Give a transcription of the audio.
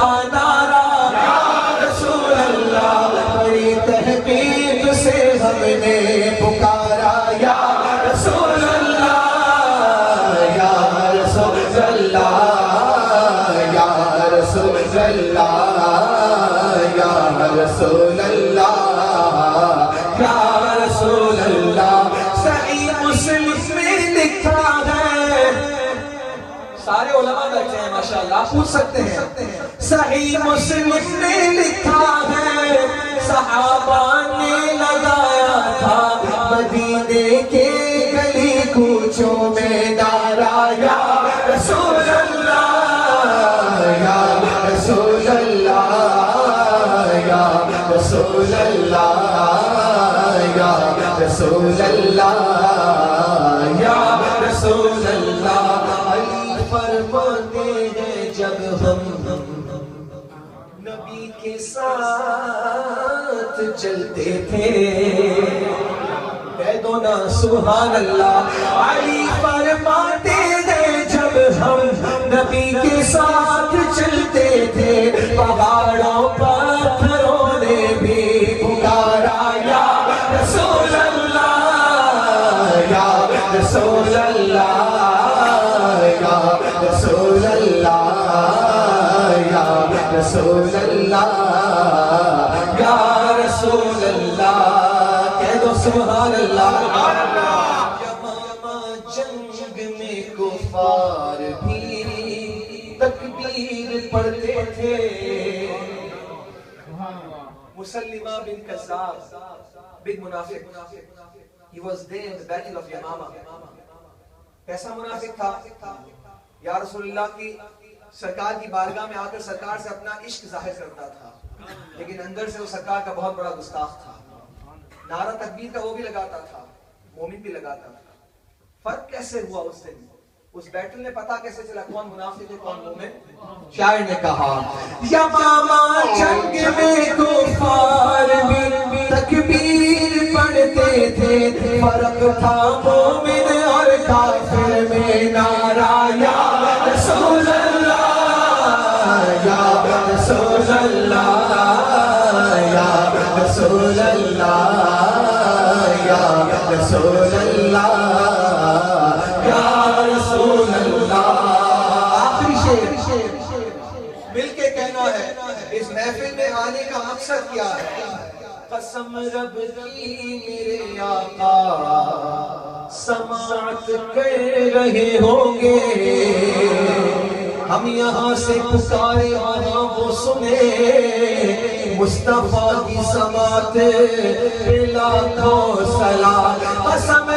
کا نعرہ یا رسول اللہ، بڑی تحقیق سے ہم نے پکارا یا رسول اللہ، یا رسول اللہ، یا رسول اللہ، یا رسول اللہ، یا رسول اللہ۔ صحیح مسلم میں لکھا ہے، سارے علماء بیٹھے ہیں ماشاءاللہ، پوچھ سکتے ہیں۔ صحیح مسلم میں لکھا ہے، صحابہ نے لگایا تھا مدینے کے گلی کوچوں میں نعرہ یا رسول اللہ، یا رسول اللہ، یا رسول اللہ، یا رسول اللہ، یا رسول اللہ۔ علی فرماتے ہیں جب ہم نبی کے ساتھ چلتے تھے، کہہ دو نا سبحان اللہ۔ علی فرماتے ہیں جب ہم نبی کے ساتھ چلتے تھے، پہاڑوں پتھروں نے بھی پکارا یا رسول اللہ، یا رسول اللہ، یا رسول اللہ، یا رسول اللہ، یا رسول اللہ۔ کہہ دو سبحان اللہ۔ یمامہ جنگ میں کفار بھی تکبیر پڑھتے تھے۔ مسلمہ بن کذاب بن منافق، he was there in the battle of Yamama۔ کیسا منافق تھا؟ یا رسول اللہ کی سرکار کی بارگاہ میں آ کر سرکار سے اپنا عشق ظاہر کرتا تھا، لیکن اندر سے وہ سرکار کا بہت بڑا گستاخ تھا۔ نعرہ تکبیر کا وہ بھی لگاتا تھا، مومن بھی لگاتا تھا۔ فرق کیسے ہوا اس دن؟ اس بیٹل میں پتہ کیسے چلا کون منافق ہے کون مومن؟ شاعر نے کہا یمامہ جنگ میں کفار بھی تکبیر پڑھتے تھے، فرق تھا مومن اور کافر میں نعرہ یا رسول اللہ، یا رسول اللہ، یا رسول اللہ، یا رسول اللہ، یا رسول اللہ۔ آخری شعر مل کے کہنا ہے، اس محفل میں آنے کا مقصد کیا ہے؟ قسم رب کی میرے آقا سماعت کر رہے ہوں گے، ہم یہاں سے پکارے وہاں وہ سنے، مصطفیٰ کی سماعت پہ لاکھوں سلام۔ قسم